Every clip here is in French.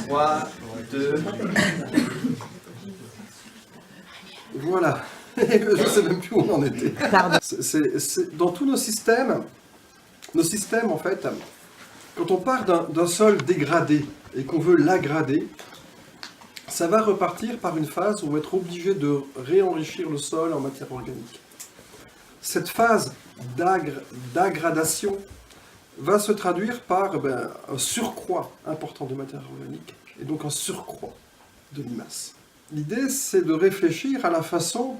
3, 2... Voilà. Je ne sais même plus où on en était. Dans tous nos systèmes en fait, quand on part d'un sol dégradé et qu'on veut l'aggrader, ça va repartir par une phase où on va être obligé de réenrichir le sol en matière organique. Cette phase d'aggradation va se traduire par un surcroît important de matière organique et donc un surcroît de limaces. L'idée, c'est de réfléchir à la façon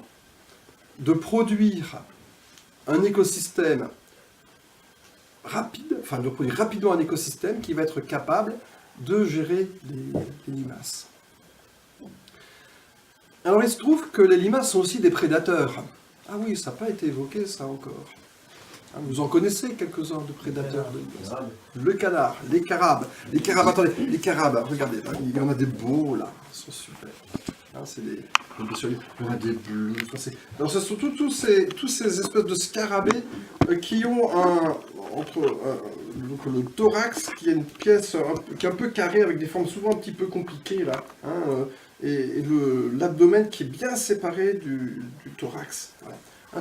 de produire un écosystème rapide, enfin de produire rapidement un écosystème qui va être capable de gérer les limaces. Alors il se trouve que les limaces sont aussi des prédateurs. Ah oui, ça n'a pas été évoqué ça encore. Vous en connaissez quelques-uns de prédateurs de limaces. Le canard, les carabes. Les carabes, attendez, les carabes, regardez, il y en a des beaux là, ils sont super. C'est des... Il y en a des bleus. Alors ce sont tous ces espèces de scarabées qui ont donc le thorax, qui est une pièce qui est un peu carrée avec des formes souvent un petit peu compliquées là, et l'abdomen qui est bien séparé du thorax. Voilà.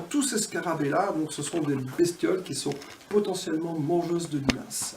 Tous ces scarabées là, donc ce sont des bestioles qui sont potentiellement mangeuses de limaces.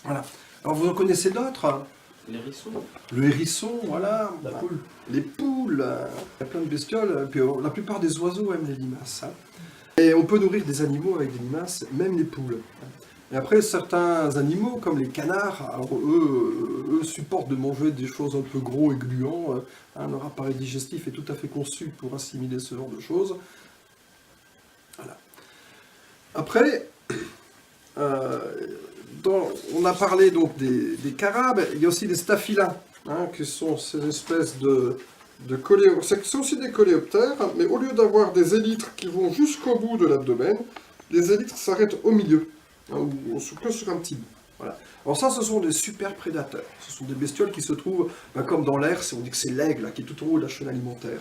Voilà. Alors vous en connaissez d'autres? L'hérisson. Le hérisson, voilà. La poule. Les poules. Il y a plein de bestioles. Et puis la plupart des oiseaux aiment les limaces. Et on peut nourrir des animaux avec des limaces, même les poules. Et après, certains animaux, comme les canards, alors eux supportent de manger des choses un peu gros et gluants. Leur appareil digestif est tout à fait conçu pour assimiler ce genre de choses. Voilà. Après, on a parlé donc des carabes, il y a aussi des staphylins, qui sont ces espèces de coléoptères. Ce sont aussi des coléoptères, mais au lieu d'avoir des élytres qui vont jusqu'au bout de l'abdomen, les élytres s'arrêtent au milieu, ou que sur un petit bout. Voilà. Alors ça, ce sont des super prédateurs. Ce sont des bestioles qui se trouvent, comme dans l'air, on dit que c'est l'aigle qui est tout en haut de la chaîne alimentaire.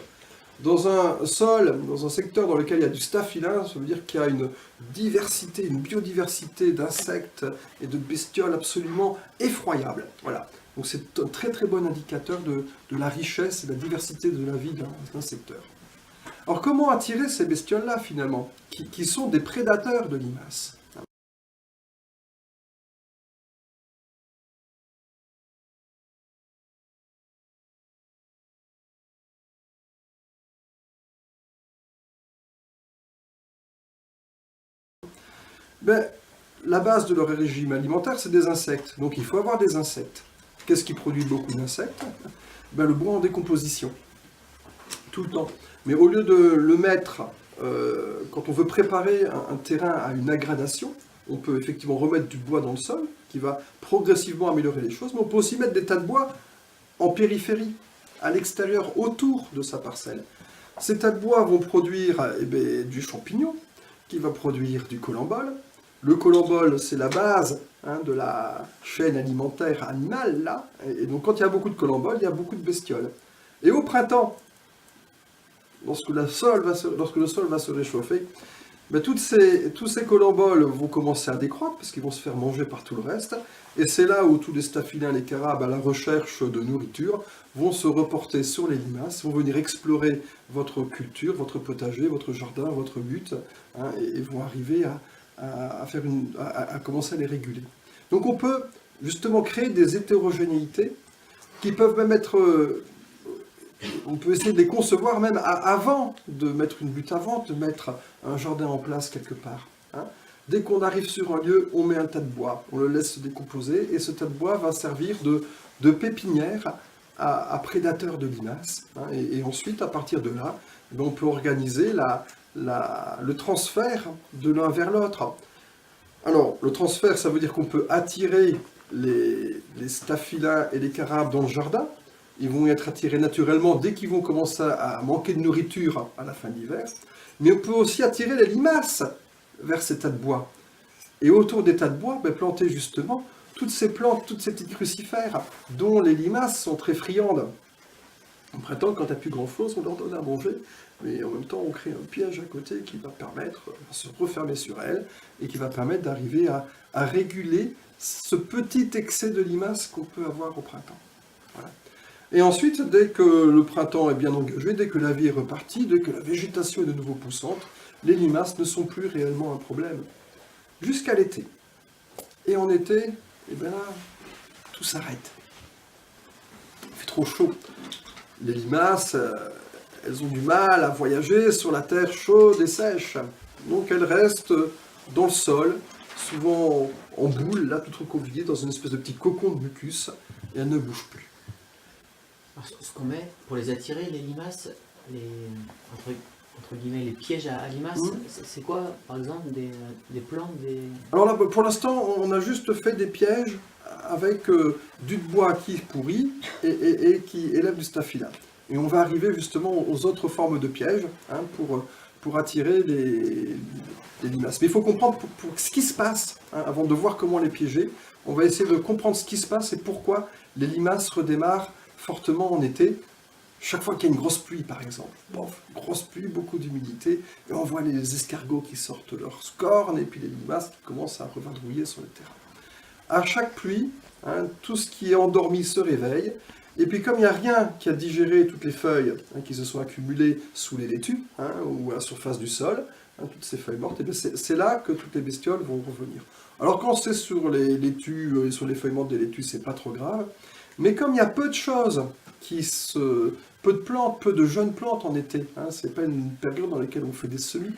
Dans un sol, dans un secteur dans lequel il y a du staphylin, ça veut dire qu'il y a une diversité, une biodiversité d'insectes et de bestioles absolument effroyable. Voilà. Donc c'est un très très bon indicateur de la richesse et de la diversité de la vie d'un secteur. Alors comment attirer ces bestioles-là finalement, qui sont des prédateurs de limaces? La base de leur régime alimentaire, c'est des insectes. Donc il faut avoir des insectes. Qu'est-ce qui produit beaucoup d'insectes? Le bois en décomposition. Tout le temps. Mais au lieu de le mettre, quand on veut préparer un terrain à une aggradation, on peut effectivement remettre du bois dans le sol, qui va progressivement améliorer les choses, mais on peut aussi mettre des tas de bois en périphérie, à l'extérieur, autour de sa parcelle. Ces tas de bois vont produire du champignon, qui va produire du columbole. Le columbole, c'est la base de la chaîne alimentaire animale, là. Et donc, quand il y a beaucoup de columbole, il y a beaucoup de bestioles. Et au printemps, lorsque le sol va se réchauffer, tous ces colomboles vont commencer à décroître, parce qu'ils vont se faire manger par tout le reste. Et c'est là où tous les staphylins, les carabes, à la recherche de nourriture, vont se reporter sur les limaces, vont venir explorer votre culture, votre potager, votre jardin, votre hutte, et vont arriver à commencer à les réguler. Donc on peut justement créer des hétérogénéités qui peuvent même être... on peut essayer de les concevoir même avant de mettre une butte, avant de mettre un jardin en place quelque part. Dès qu'on arrive sur un lieu, on met un tas de bois, on le laisse se décomposer, et ce tas de bois va servir de pépinière à prédateurs de limaces. Et ensuite, à partir de là, on peut organiser le transfert de l'un vers l'autre. Alors, le transfert, ça veut dire qu'on peut attirer les staphylas et les carabes dans le jardin. Ils vont être attirés naturellement dès qu'ils vont commencer à manquer de nourriture à la fin de l'hiver. Mais on peut aussi attirer les limaces vers ces tas de bois. Et autour des tas de bois, planter justement toutes ces plantes, toutes ces petites crucifères, dont les limaces sont très friandes. Au printemps, quand il n'y a plus grand-chose, on leur donne à manger, mais en même temps, on crée un piège à côté qui va permettre de se refermer sur elles et qui va permettre d'arriver à réguler ce petit excès de limaces qu'on peut avoir au printemps. Voilà. Et ensuite, dès que le printemps est bien engagé, dès que la vie est repartie, dès que la végétation est de nouveau poussante, les limaces ne sont plus réellement un problème. Jusqu'à l'été. Et en été, eh bien là, tout s'arrête. Il fait trop chaud. Les limaces, elles ont du mal à voyager sur la terre chaude et sèche. Donc elles restent dans le sol, souvent en boule, là tout recroquevillées, dans une espèce de petit cocon de mucus, et elles ne bougent plus. Alors, ce qu'on met pour les attirer, les limaces, entre guillemets, les pièges à limaces, c'est quoi, par exemple, des plantes, Alors là, pour l'instant, on a juste fait des pièges avec du bois qui pourrit et qui élève du staphyla. Et on va arriver justement aux autres formes de pièges pour attirer les limaces. Mais il faut comprendre pour ce qui se passe, avant de voir comment les piéger. On va essayer de comprendre ce qui se passe et pourquoi les limaces redémarrent fortement en été. Chaque fois qu'il y a une grosse pluie, par exemple, grosse pluie, beaucoup d'humidité, et on voit les escargots qui sortent leurs cornes, et puis les limaces qui commencent à revadrouiller sur le terrain. À chaque pluie, tout ce qui est endormi se réveille, et puis comme il n'y a rien qui a digéré toutes les feuilles qui se sont accumulées sous les laitues, ou à la surface du sol, toutes ces feuilles mortes, c'est là que toutes les bestioles vont revenir. Alors quand c'est sur les laitues et sur les feuilles mortes des laitues, c'est pas trop grave, mais comme il y a peu de choses peu de plantes, peu de jeunes plantes en été, c'est pas une période dans laquelle on fait des semis,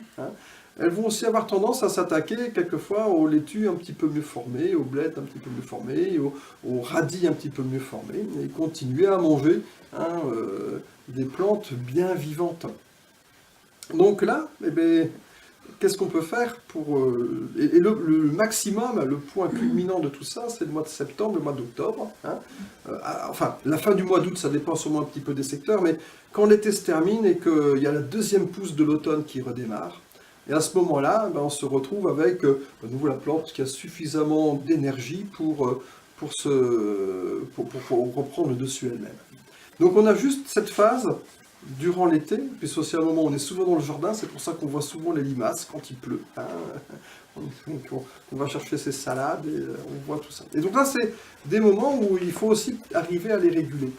elles vont aussi avoir tendance à s'attaquer quelquefois aux laitues un petit peu mieux formées, aux blettes un petit peu mieux formées, aux radis un petit peu mieux formés, et continuer à manger des plantes bien vivantes. Donc là, qu'est-ce qu'on peut faire pour... le maximum, le point culminant de tout ça, c'est le mois de septembre, le mois d'octobre. Enfin, la fin du mois d'août, ça dépend sûrement un petit peu des secteurs, mais quand l'été se termine et qu'il y a la deuxième pousse de l'automne qui redémarre, et à ce moment-là, on se retrouve avec à nouveau la plante qui a suffisamment d'énergie pour reprendre le dessus elle-même. Donc on a juste cette phase durant l'été, puis c'est aussi un moment où on est souvent dans le jardin, c'est pour ça qu'on voit souvent les limaces quand il pleut. On va chercher ses salades et on voit tout ça. Et donc là, c'est des moments où il faut aussi arriver à les réguler.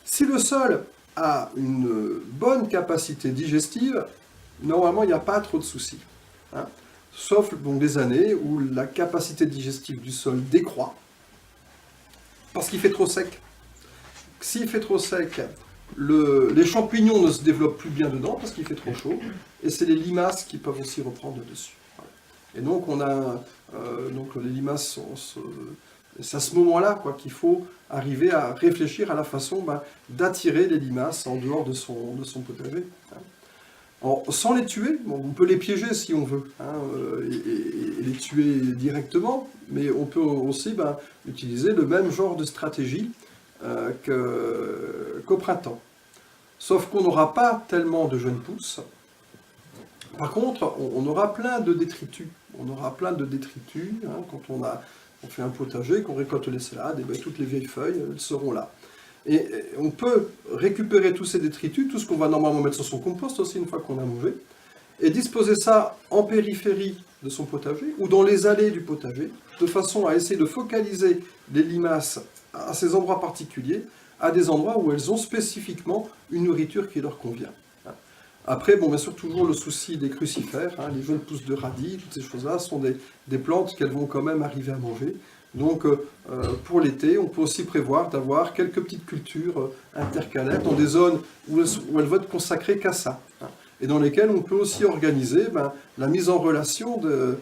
Si le sol a une bonne capacité digestive, normalement, il n'y a pas trop de soucis. Sauf des années où la capacité digestive du sol décroît, parce qu'il fait trop sec. S'il fait trop sec, les champignons ne se développent plus bien dedans parce qu'il fait trop chaud, et c'est les limaces qui peuvent aussi reprendre le dessus. Voilà. Et donc on a les limaces, c'est à ce moment-là qu'il faut arriver à réfléchir à la façon d'attirer les limaces en dehors de son potager. Alors, sans les tuer, on peut les piéger si on veut, et les tuer directement, mais on peut aussi utiliser le même genre de stratégie qu'au printemps. Sauf qu'on n'aura pas tellement de jeunes pousses. Par contre, on aura plein de détritus. On aura plein de détritus quand on fait un potager, qu'on récolte les salades, et toutes les vieilles feuilles, elles seront là. Et on peut récupérer tous ces détritus, tout ce qu'on va normalement mettre sur son compost aussi une fois qu'on a mangé, et disposer ça en périphérie de son potager ou dans les allées du potager, de façon à essayer de focaliser les limaces à ces endroits particuliers, à des endroits où elles ont spécifiquement une nourriture qui leur convient. Après, bien sûr, toujours le souci des crucifères, les jeunes pousses de radis, toutes ces choses-là sont des plantes qu'elles vont quand même arriver à manger. Donc, pour l'été, on peut aussi prévoir d'avoir quelques petites cultures intercalaires dans des zones où elles vont être consacrées qu'à ça, et dans lesquelles on peut aussi organiser la mise en relation des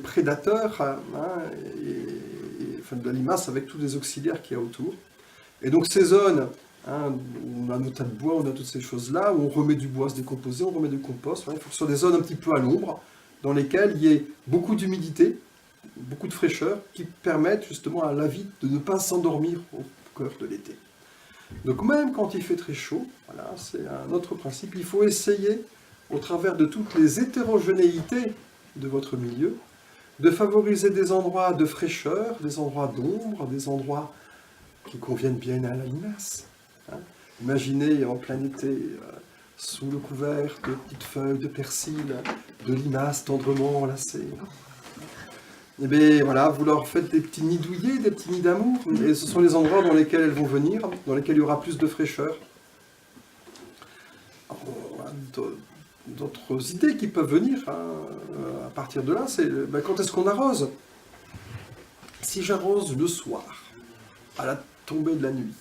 prédateurs de la limace avec tous les auxiliaires qu'il y a autour. Et donc ces zones, où on a nos tas de bois, on a toutes ces choses-là, où on remet du bois à se décomposer, on remet du compost, il faut que ce soit des zones un petit peu à l'ombre, dans lesquelles il y ait beaucoup d'humidité, beaucoup de fraîcheur, qui permettent justement à la vie de ne pas s'endormir au cœur de l'été. Donc même quand il fait très chaud, voilà, c'est un autre principe, il faut essayer, au travers de toutes les hétérogénéités de votre milieu, de favoriser des endroits de fraîcheur, des endroits d'ombre, des endroits qui conviennent bien à la limace. Hein. Imaginez en plein été, sous le couvert de petites feuilles de persil, de limaces tendrement enlacées. Et bien voilà, vous leur faites des petits nids douillets, des petits nids d'amour, et ce sont les endroits dans lesquels elles vont venir, dans lesquels il y aura plus de fraîcheur. D'autres idées qui peuvent venir à partir de là, c'est quand est-ce qu'on arrose? Si j'arrose le soir, à la tombée de la nuit,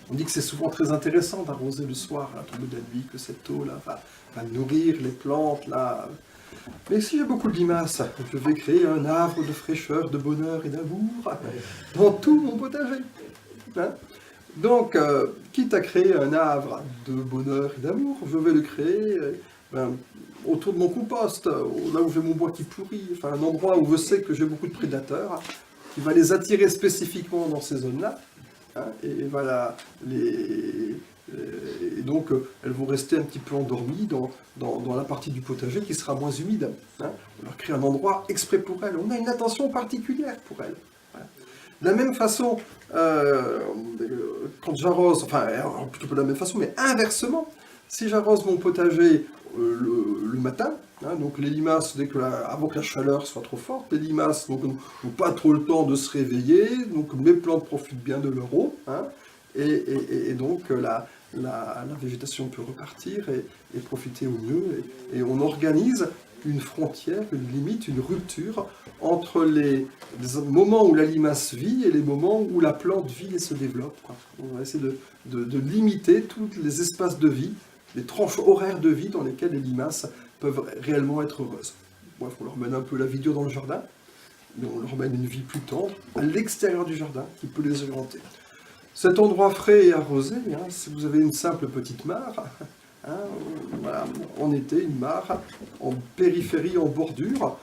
on dit que c'est souvent très intéressant d'arroser le soir à la tombée de la nuit, que cette eau-là va nourrir les plantes. Là. Mais si j'ai beaucoup de limaces, je vais créer un havre de fraîcheur, de bonheur et d'amour dans tout mon potager. Hein? Donc, quitte à créer un havre de bonheur et d'amour, je vais le créer autour de mon compost, là où j'ai mon bois qui pourrit, enfin un endroit où je sais que j'ai beaucoup de prédateurs, qui va les attirer spécifiquement dans ces zones-là. Hein, et voilà, et donc elles vont rester un petit peu endormies dans la partie du potager qui sera moins humide. Hein. On leur crée un endroit exprès pour elles. On a une attention particulière pour elles. Voilà. De la même façon, quand j'arrose, enfin plutôt pas de la même façon, mais inversement, si j'arrose mon potager le matin, hein, donc les limaces, avant que la chaleur soit trop forte, les limaces n'ont pas trop le temps de se réveiller, donc mes plantes profitent bien de leur eau, hein, et donc la végétation peut repartir et profiter au mieux, et on organise une frontière, une limite, une rupture entre les moments où la limace vit et les moments où la plante vit et se développe. Quoi. On va essayer de limiter tous les espaces de vie, les tranches horaires de vie dans lesquelles les limaces peuvent réellement être heureuses. Bref, on leur mène un peu la vie dure dans le jardin, mais on leur mène une vie plus tendre à l'extérieur du jardin qui peut les orienter. Cet endroit frais et arrosé, hein, si vous avez une simple petite mare, hein, voilà, en été, une mare en périphérie, en bordure,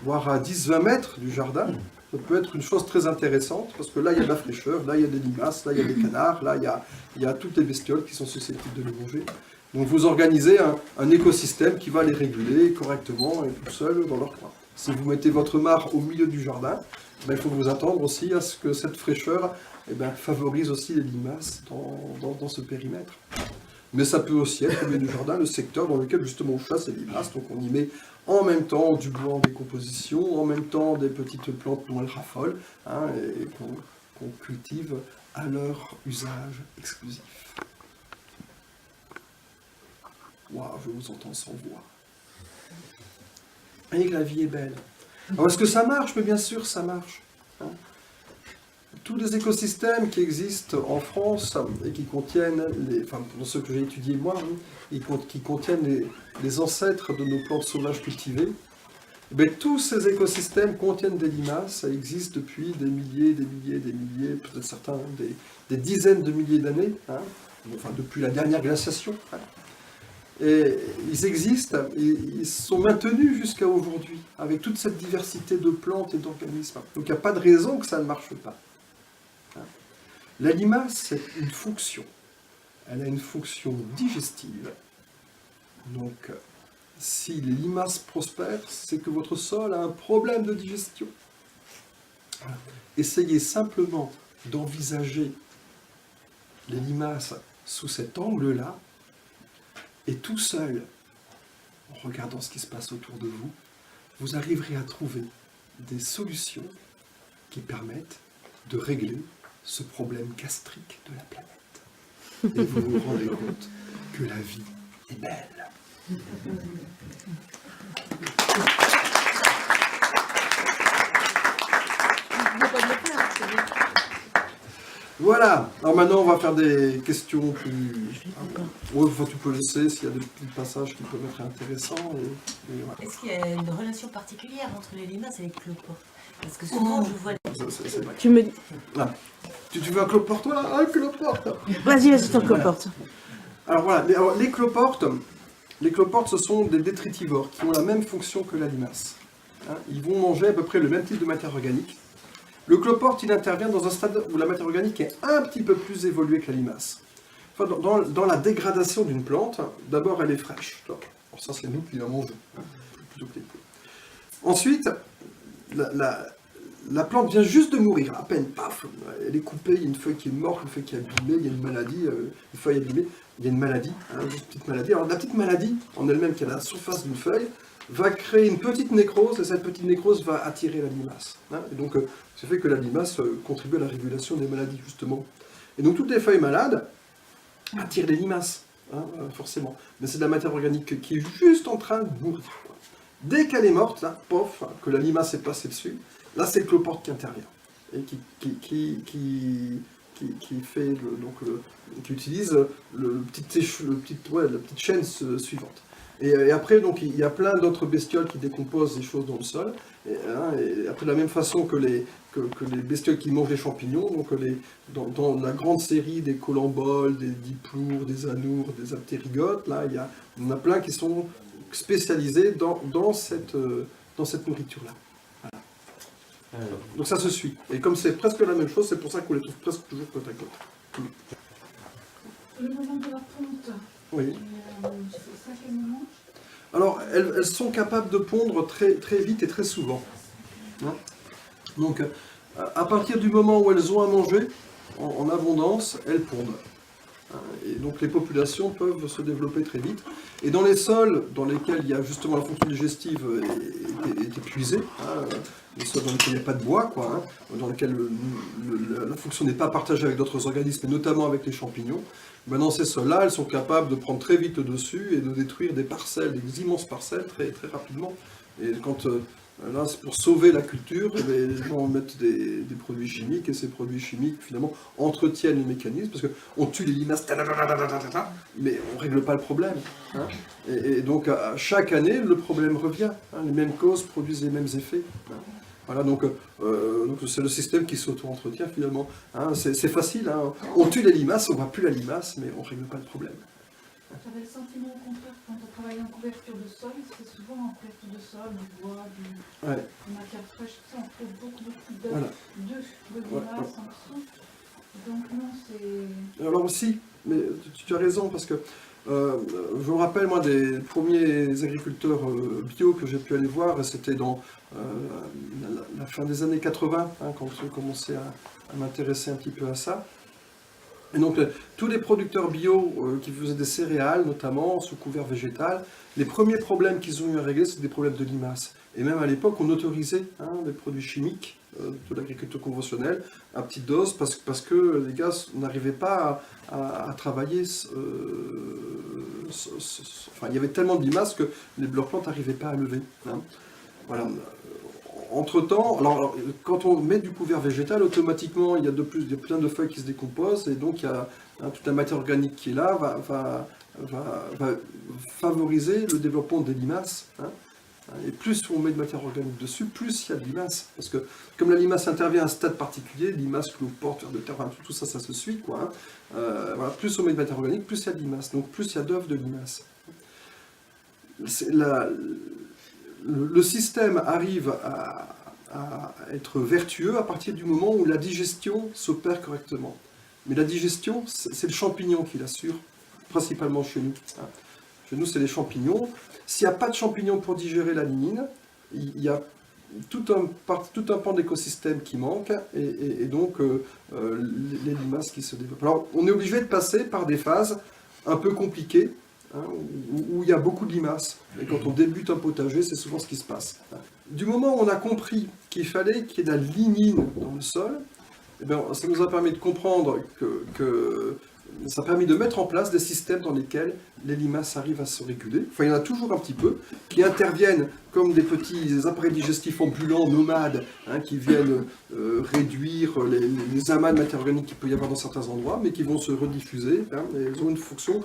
voire à 10-20 mètres du jardin, ça peut être une chose très intéressante, parce que là, il y a de la fraîcheur, là, il y a des limaces, là, il y a des canards, là, il y a toutes les bestioles qui sont susceptibles de les manger. Donc vous organisez un écosystème qui va les réguler correctement et tout seul dans leur coin. Si vous mettez votre mare au milieu du jardin, il faut vous attendre aussi à ce que cette fraîcheur favorise aussi les limaces dans ce périmètre. Mais ça peut aussi être, au milieu du jardin, le secteur dans lequel justement on chasse les limaces. Donc on y met en même temps du bois en décomposition, en même temps des petites plantes dont elles raffolent, hein, et qu'on cultive à leur usage exclusif. Waouh, je vous entends sans voix. Et la vie est belle. Alors est-ce que ça marche? Mais bien sûr, ça marche. Hein. Tous les écosystèmes qui existent en France et qui contiennent, dans ceux que j'ai étudiés moi, qui contiennent les ancêtres de nos plantes sauvages cultivées, tous ces écosystèmes contiennent des limaces, ça existe depuis des milliers, peut-être certains des dizaines de milliers d'années, hein, enfin depuis la dernière glaciation. Hein. Et ils existent, ils sont maintenus jusqu'à aujourd'hui, avec toute cette diversité de plantes et d'organismes. Donc il n'y a pas de raison que ça ne marche pas. La limace, c'est une fonction. Elle a une fonction digestive. Donc, si les limaces prospèrent, c'est que votre sol a un problème de digestion. Essayez simplement d'envisager les limaces sous cet angle-là, et tout seul, en regardant ce qui se passe autour de vous, vous arriverez à trouver des solutions qui permettent de régler ce problème gastrique de la planète. Et vous vous rendez compte que la vie est belle. Voilà, alors maintenant on va faire des questions plus... Ouais, tu peux laisser s'il y a des petits passages qui peuvent être intéressants. Et voilà. Est-ce qu'il y a une relation particulière entre les limaces et les cloportes? Parce que souvent je vois... C'est vrai. Tu me dis. Ah. Tu veux un cloporte, toi? Un cloporte. Vas-y, ton cloporte. Alors voilà, les cloportes, ce sont des détritivores qui ont la même fonction que la limace. hein, ils vont manger à peu près le même type de matière organique. Le cloporte, il intervient dans un stade où la matière organique est un petit peu plus évoluée que la limace. Enfin, dans la dégradation d'une plante, d'abord elle est fraîche. Alors ça, c'est nous qui la mangeons, hein, plutôt que les poules. Ensuite, la plante vient juste de mourir, à peine, paf, elle est coupée, il y a une feuille qui est morte, une feuille qui est abîmée, il y a une maladie, une feuille abîmée, il y a une maladie, hein, une petite maladie. Alors la petite maladie, en elle-même, qui est à la surface d'une feuille, va créer une petite nécrose, et cette petite nécrose va attirer la limace. Hein, et donc, ça fait que la limace contribue à la régulation des maladies, justement. Et donc, toutes les feuilles malades attirent les limaces, hein, forcément. Mais c'est de la matière organique qui est juste en train de mourir. Dès qu'elle est morte, là, pof, que la limace est passée dessus, là, c'est le cloporte qui intervient. Et qui fait qui utilise la petite chaîne suivante. Et après, donc, il y a plein d'autres bestioles qui décomposent des choses dans le sol. Et après, de la même façon que les bestioles qui mangent les champignons, donc dans la grande série des colamboles, des diplours, des anours, des aptérygotes, là, il y en a plein qui sont spécialisés dans cette nourriture-là. Voilà. Donc ça se suit. Et comme c'est presque la même chose, c'est pour ça qu'on les trouve presque toujours côte à côte. Le moment de la ponte. Oui. C'est ça quel moment? Alors, elles sont capables de pondre très, très vite et très souvent. Hein, donc, à partir du moment où elles ont à manger, en abondance, elles pondent. Hein, et donc, les populations peuvent se développer très vite. Et dans les sols dans lesquels il y a justement la fonction digestive est épuisée, hein, les sols dans lesquels il n'y a pas de bois, quoi, hein, dans lesquels la fonction n'est pas partagée avec d'autres organismes, et notamment avec les champignons, ben dans ces sols-là, elles sont capables de prendre très vite le dessus et de détruire des parcelles, des immenses parcelles, très, très rapidement. Et quand là, c'est pour sauver la culture, les gens mettent des produits chimiques, et ces produits chimiques, finalement, entretiennent le mécanisme, parce qu'on tue les limaces, mais on ne règle pas le problème. Hein. Et donc, à chaque année, le problème revient. Hein. Les mêmes causes produisent les mêmes effets. Hein. Voilà, donc c'est le système qui s'auto-entretient finalement. Hein, c'est facile, hein. On tue les limaces, on ne voit plus la limace, mais on ne règle pas le problème. J'avais le sentiment au contraire, quand on travaille en couverture de sol, c'est souvent en couverture de sol, du bois, des matières fraîches, tout ça, on trouve beaucoup d'œufs, Voilà. de limaces en dessous. Donc non, c'est... Alors aussi, mais tu as raison, parce que je me rappelle, moi, des premiers agriculteurs bio que j'ai pu aller voir, et c'était dans la fin des années 80, hein, quand j'ai commencé à m'intéresser un petit peu à ça. Et donc, tous les producteurs bio qui faisaient des céréales, notamment, sous couvert végétal, les premiers problèmes qu'ils ont eu à régler, c'est des problèmes de limaces. Et même à l'époque, on autorisait des produits chimiques de l'agriculture conventionnelle à petite dose, parce que les gars n'arrivaient pas à travailler. Enfin, il y avait tellement de limaces que leurs plantes n'arrivaient pas à lever. Hein. Voilà. Entre-temps, alors, quand on met du couvert végétal, automatiquement, il y a plein de feuilles qui se décomposent, et donc il y a toute la matière organique qui est là, va favoriser le développement des limaces. Hein. Et plus on met de matière organique dessus, plus il y a de limaces. Parce que comme la limace intervient à un stade particulier, limace, cloporte, ver de terre, tout ça, ça se suit, quoi. Hein. Voilà, plus on met de matière organique, plus il y a de limaces. Donc plus il y a d'œufs de limaces. Le système arrive à être vertueux à partir du moment où la digestion s'opère correctement. Mais la digestion, c'est le champignon qui l'assure, principalement chez nous. Chez nous, c'est les champignons. S'il n'y a pas de champignons pour digérer la lignine, il y a tout un pan d'écosystème qui manque, et donc les limaces qui se développent. Alors, on est obligé de passer par des phases un peu compliquées, hein, où il y a beaucoup de limaces. Et quand on débute un potager, c'est souvent ce qui se passe. Du moment où on a compris qu'il fallait qu'il y ait de la lignine dans le sol, eh bien, ça nous a permis de comprendre que ça a permis de mettre en place des systèmes dans lesquels les limaces arrivent à se réguler. Enfin, il y en a toujours un petit peu, qui interviennent comme des petits appareils digestifs ambulants, nomades, hein, qui viennent réduire les amas de matière organique qu'il peut y avoir dans certains endroits, mais qui vont se rediffuser. Hein, et elles ont une fonction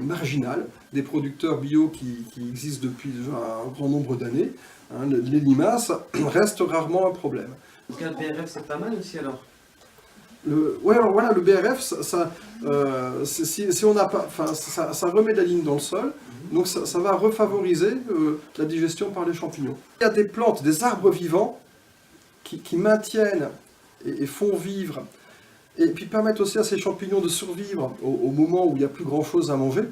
marginale. Des producteurs bio qui existent depuis déjà un grand nombre d'années. Hein, les limaces restent rarement un problème. Donc un PRF, c'est pas mal aussi alors? alors voilà, le BRF, si on n'a pas, enfin, ça remet la ligne dans le sol, donc ça va refavoriser la digestion par les champignons. Il y a des plantes, des arbres vivants qui maintiennent et font vivre, et puis permettent aussi à ces champignons de survivre au moment où il n'y a plus grand-chose à manger.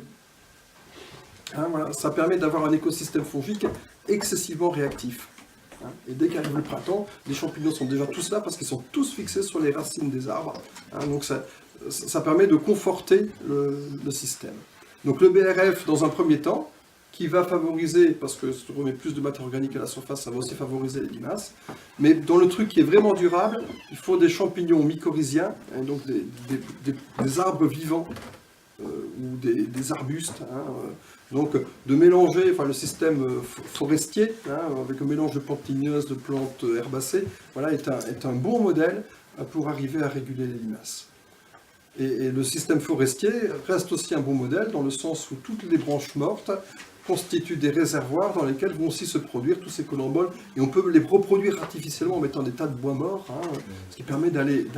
Hein, voilà, ça permet d'avoir un écosystème fongique excessivement réactif. Hein, et dès qu'arrive le printemps, les champignons sont déjà tous là parce qu'ils sont tous fixés sur les racines des arbres. Hein, donc ça permet de conforter le système. Donc le BRF, dans un premier temps, qui va favoriser, parce que si on met plus de matière organique à la surface, ça va aussi favoriser les limaces. Mais dans le truc qui est vraiment durable, il faut des champignons mycorhiziens, hein, donc des arbres vivants, ou des arbustes. Hein, donc de mélanger, enfin le système forestier, hein, avec un mélange de plantes ligneuses, de plantes herbacées, voilà, est un bon modèle pour arriver à réguler les limaces. Et le système forestier reste aussi un bon modèle dans le sens où toutes les branches mortes constituent des réservoirs dans lesquels vont aussi se produire tous ces collemboles, et on peut les reproduire artificiellement en mettant des tas de bois morts, hein, ce qui permet d'aller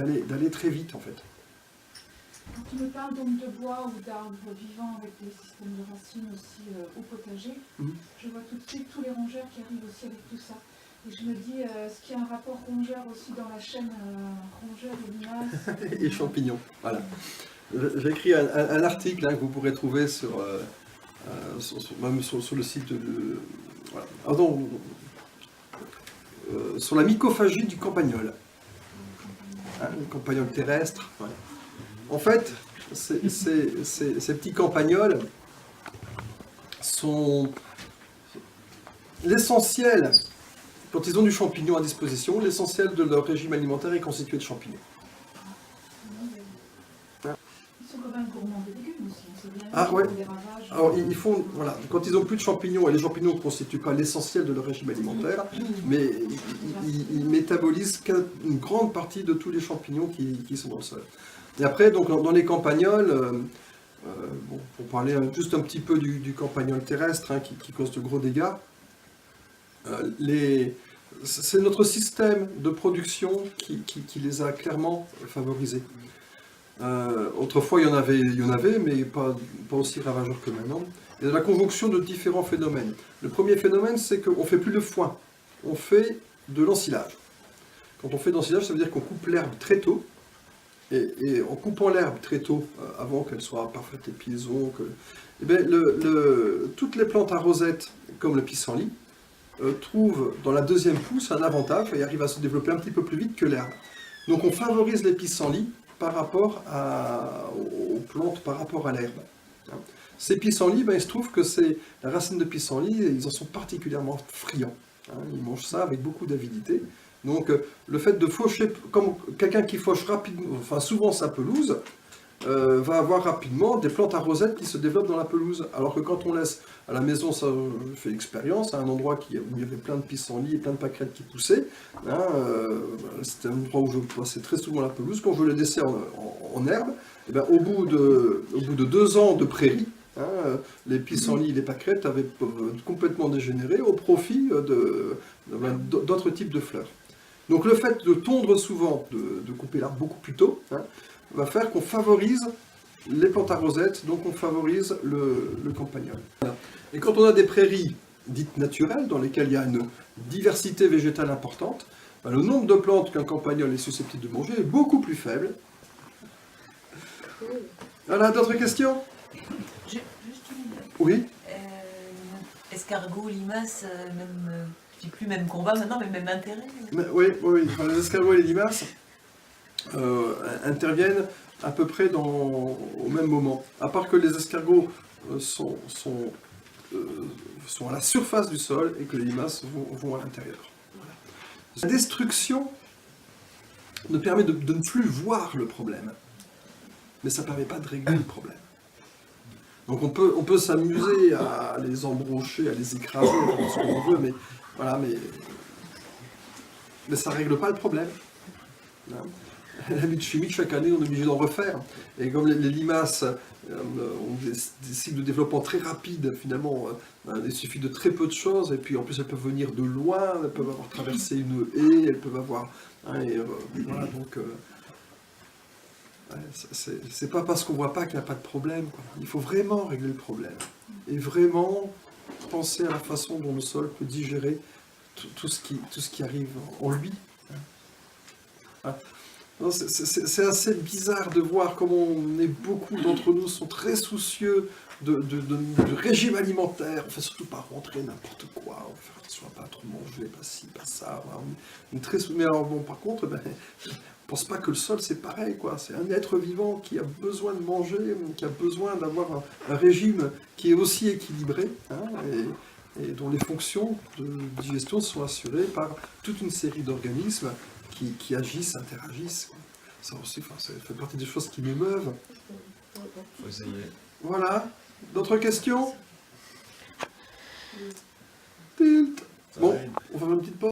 très vite en fait. Quand tu me parles donc de bois ou d'arbres vivants avec des systèmes de racines aussi au potager, je vois tout de suite tous les rongeurs qui arrivent aussi avec tout ça. Et je me dis, est-ce qu'il y a un rapport rongeur aussi dans la chaîne rongeur et limaces et champignons, voilà. J'ai écrit un article hein, que vous pourrez trouver même sur le site de... Voilà. Pardon, sur la mycophagie du campagnol. Hein, le campagnol terrestre. Voilà. En fait, ces petits campagnols sont l'essentiel, quand ils ont du champignon à disposition, l'essentiel de leur régime alimentaire est constitué de champignons. Ils sont quand même gourmands de légumes aussi, on sait bien. Ah ouais. Des ravages. Alors ils font, voilà, quand ils n'ont plus de champignons, et les champignons ne constituent pas l'essentiel de leur régime alimentaire, mais ils métabolisent une grande partie de tous les champignons qui sont dans le sol. Et après, donc, dans les campagnols, bon, pour parler juste un petit peu du campagnol terrestre, hein, qui cause de gros dégâts, c'est notre système de production qui les a clairement favorisés. Autrefois, il y en avait, mais pas aussi ravageurs que maintenant. Il y a la conjonction de différents phénomènes. Le premier phénomène, c'est qu'on ne fait plus de foin, on fait de l'ensilage. Quand on fait de l'ensilage, ça veut dire qu'on coupe l'herbe très tôt, et en coupant l'herbe très tôt, avant qu'elle soit parfaite épiaison, eh bien, toutes les plantes à rosette, comme le pissenlit, trouvent dans la deuxième pousse un avantage et arrivent à se développer un petit peu plus vite que l'herbe. Donc on favorise les pissenlits par rapport aux plantes, par rapport à l'herbe. Ces pissenlits, ben, il se trouve que la racine de pissenlit, ils en sont particulièrement friands. Hein, ils mangent ça avec beaucoup d'avidité. Donc le fait de faucher, comme quelqu'un qui fauche rapidement, enfin souvent sa pelouse, va avoir rapidement des plantes à rosette qui se développent dans la pelouse. Alors que quand on laisse à la maison, ça je fais l'expérience, à un endroit où il y avait plein de pissenlits et plein de pâquerettes qui poussaient, hein, c'était un endroit où je passais très souvent la pelouse, quand je le laissais en herbe, et ben, au bout de 2 ans de prairie, hein, les pissenlits et les pâquerettes avaient complètement dégénéré au profit d'autres types de fleurs. Donc le fait de tondre souvent, de couper l'arbre beaucoup plus tôt, hein, va faire qu'on favorise les plantes à rosette, donc on favorise le campagnol. Et quand on a des prairies dites naturelles, dans lesquelles il y a une diversité végétale importante, ben, le nombre de plantes qu'un campagnol est susceptible de manger est beaucoup plus faible. Voilà, d'autres questions? Juste une... Oui. Escargot, limace, même... je dis plus même combat maintenant, mais même intérêt. Oui. Enfin, les escargots et les limaces interviennent à peu près au même moment. À part que les escargots sont à la surface du sol et que les limaces vont à l'intérieur. Voilà. La destruction ne permet de ne plus voir le problème, mais ça ne permet pas de régler le problème. Donc on peut s'amuser à les embrocher, à les écraser, à faire ce qu'on veut, mais voilà, mais ça ne règle pas le problème. La lutte chimique, chaque année, on est obligé d'en refaire. Et comme les limaces ont des cycles de développement très rapides, finalement, il suffit de très peu de choses, et puis en plus elles peuvent venir de loin, elles peuvent avoir traversé une haie, elles peuvent avoir... Hein, voilà, donc... Ouais, c'est pas parce qu'on voit pas qu'il n'y a pas de problème, quoi. Il faut vraiment régler le problème. Et vraiment penser à la façon dont le sol peut digérer tout ce qui arrive en lui. Hein. Non, c'est assez bizarre de voir comment beaucoup d'entre nous sont très soucieux de régime alimentaire. On fait surtout pas rentrer n'importe quoi, on fait attention à pas trop manger, pas ci, pas ça. Voilà. On est très mais alors bon, par contre, je pense pas que le sol c'est pareil, quoi. C'est un être vivant qui a besoin de manger, qui a besoin d'avoir un régime qui est aussi équilibré, hein, et dont les fonctions de digestion sont assurées par toute une série d'organismes qui agissent, interagissent. Ça aussi, ça fait partie des choses qui m'émeuvent. Faut essayer. Voilà. D'autres questions? Tilt. Bon, on va faire une petite pause.